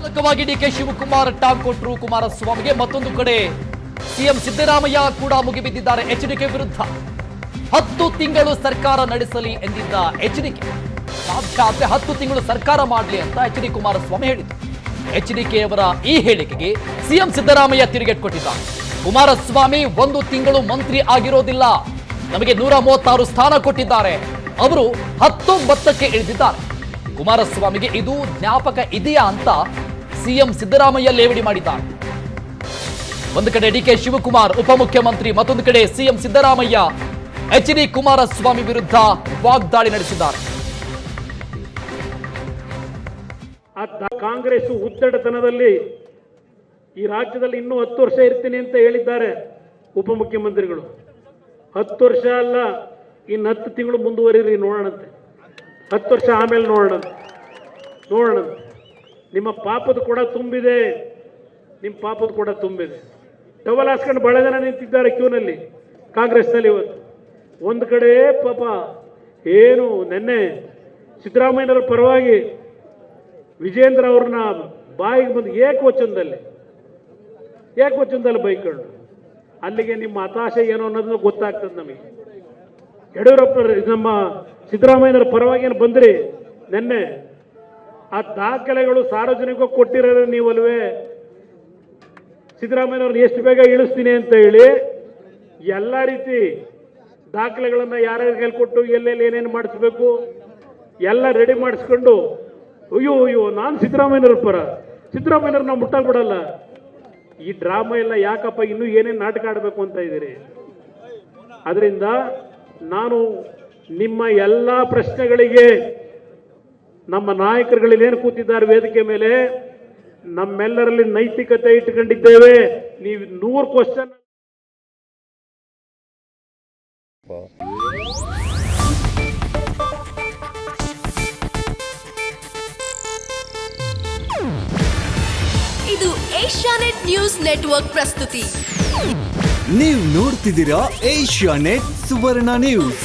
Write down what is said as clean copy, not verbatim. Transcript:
ಪ್ರಮುಖವಾಗಿ ಡಿಕೆ ಶಿವಕುಮಾರ್ ಟಾಂಗ್ ಕೊಟ್ಟರು ಕುಮಾರಸ್ವಾಮಿಗೆ. ಮತ್ತೊಂದು ಕಡೆ ಸಿಎಂ ಸಿದ್ದರಾಮಯ್ಯ ಕೂಡ ಮುಗಿಬಿದ್ದಿದ್ದಾರೆ ಎಚ್ಡಿಕೆ ವಿರುದ್ಧ. 10 ತಿಂಗಳು ಸರ್ಕಾರ ನಡೆಸಲಿ ಎಂದಿದ್ದ ಎಚ್ಡಿಕೆ ಸಾಧ್ಯ ಆದ್ರೆ 10 ತಿಂಗಳು ಸರ್ಕಾರ ಮಾಡಲಿ ಅಂತ ಎಚ್ಡಿ ಕುಮಾರಸ್ವಾಮಿ ಹೇಳಿದ್ರು. ಎಚ್ಡಿಕೆ ಅವರ ಈ ಹೇಳಿಕೆಗೆ ಸಿಎಂ ಸಿದ್ದರಾಮಯ್ಯ ತಿರುಗೇಟು ಕೊಟ್ಟಿದ್ದಾರೆ. ಕುಮಾರಸ್ವಾಮಿ 1 ತಿಂಗಳು ಮಂತ್ರಿ ಆಗಿರೋದಿಲ್ಲ, ನಮಗೆ 136 ಸ್ಥಾನ ಕೊಟ್ಟಿದ್ದಾರೆ, ಅವರು 19ಕ್ಕೆ ಇಳಿದಿದ್ದಾರೆ. ಕುಮಾರಸ್ವಾಮಿಗೆ ಇದು ಜ್ಞಾಪಕ ಇದೆಯಾ ಅಂತ ಸಿಎಂ ಸಿದ್ದರಾಮಯ್ಯ ಲೇವಡಿ ಮಾಡಿದ್ದಾರೆ. ಒಂದು ಕಡೆ ಡಿಕೆ ಶಿವಕುಮಾರ್ ಉಪಮುಖ್ಯಮಂತ್ರಿ, ಮತ್ತೊಂದು ಕಡೆ ಸಿಎಂ ಸಿದ್ದರಾಮಯ್ಯ ಎಚ್ಡಿ ಕುಮಾರಸ್ವಾಮಿ ವಿರುದ್ಧ ವಾಗ್ದಾಳಿ ನಡೆಸಿದ್ದಾರೆ. ಕಾಂಗ್ರೆಸ್ ಉದ್ದಟತನದಲ್ಲಿ ಈ ರಾಜ್ಯದಲ್ಲಿ ಇನ್ನೂ 10 ವರ್ಷ ಇರ್ತೀನಿ ಅಂತ ಹೇಳಿದ್ದಾರೆ ಉಪಮುಖ್ಯಮಂತ್ರಿಗಳು. 10 ವರ್ಷ ಅಲ್ಲ, ಇನ್ನು 10 ತಿಂಗಳು ಮುಂದುವರಿರಿ, ನೋಡೋಣಂತೆ. 10 ವರ್ಷ ಆಮೇಲೆ ನೋಡೋಣಂತೆ. ನಿಮ್ಮ ಪಾಪದ ಕೂಡ ತುಂಬಿದೆ, ಟವಲ್ ಹಾಸ್ಕೊಂಡು ಬಹಳ ಜನ ನಿಂತಿದ್ದಾರೆ ಕ್ಯೂನಲ್ಲಿ ಕಾಂಗ್ರೆಸ್ನಲ್ಲಿ. ಇವತ್ತು ಒಂದು ಕಡೆ ಪಾಪ ಏನು ನೆನ್ನೆ ಸಿದ್ದರಾಮಯ್ಯನವರ ಪರವಾಗಿ ವಿಜೇಂದ್ರ ಅವ್ರನ್ನ ಬಾಯಿಗೆ ಬಂದು ಏಕವಚನದಲ್ಲಿ ಬೈಕೊಂಡು, ಅಲ್ಲಿಗೆ ನಿಮ್ಮ ಹತಾಶೆ ಏನು ಅನ್ನೋದನ್ನು ಗೊತ್ತಾಗ್ತದೆ ನಮಗೆ. ಯಡಿಯೂರಪ್ಪ ನಮ್ಮ ಸಿದ್ದರಾಮಯ್ಯನವರ ಪರವಾಗಿ ಏನು ಬಂದ್ರಿ ನೆನ್ನೆ, ಆ ದಾಖಲೆಗಳು ಸಾರ್ವಜನಿಕವಾಗಿ ಕೊಟ್ಟಿರೋ ನೀವಲ್ವೇ. ಸಿದ್ದರಾಮಯ್ಯನವ್ರನ್ನ ಎಷ್ಟು ಬೇಗ ಇಳಿಸ್ತೀನಿ ಅಂತ ಹೇಳಿ ಎಲ್ಲ ರೀತಿ ದಾಖಲೆಗಳನ್ನು ಯಾರ್ಯಾರು ಹೇಳ್ಕೊಟ್ಟು ಎಲ್ಲೆಲ್ಲಿ ಏನೇನು ಮಾಡಿಸ್ಬೇಕು ಎಲ್ಲ ರೆಡಿ ಮಾಡಿಸ್ಕೊಂಡು, ಅಯ್ಯೋ ನಾನು ಸಿದ್ದರಾಮಯ್ಯನವ್ರ ಪರ, ಸಿದ್ದರಾಮಯ್ಯನವ್ರು ನಾವು ಮುಟ್ಟಾಕ್ ಬಿಡಲ್ಲ. ಈ ಡ್ರಾಮಾ ಎಲ್ಲ ಯಾಕಪ್ಪ, ಇನ್ನೂ ಏನೇನು ನಾಟಕ ಆಡಬೇಕು ಅಂತ ಇದ್ದೀರಿ? ಅದರಿಂದ ನಾನು ನಿಮ್ಮ ಎಲ್ಲ ಪ್ರಶ್ನೆಗಳಿಗೆ ನಮ್ಮ ನಾಯಕರುಗಳೇನು ಕೂತಿದ್ದಾರೆ ವೇದಿಕೆ ಮೇಲೆ, ನಮ್ಮೆಲ್ಲರಲ್ಲಿ ನೈತಿಕತೆ ಇಟ್ಟುಕೊಂಡಿದ್ದೇವೆ. ನೀವು 100 ಕ್ವಶನ್ ಇದು ಏಷ್ಯಾನೆಟ್ ನ್ಯೂಸ್ ನೆಟ್ವರ್ಕ್ ಪ್ರಸ್ತುತಿ. ನೀವು ನೋಡ್ತಿದ್ದೀರಾ ಏಷ್ಯಾನೆಟ್ ಸುವರ್ಣ ನ್ಯೂಸ್.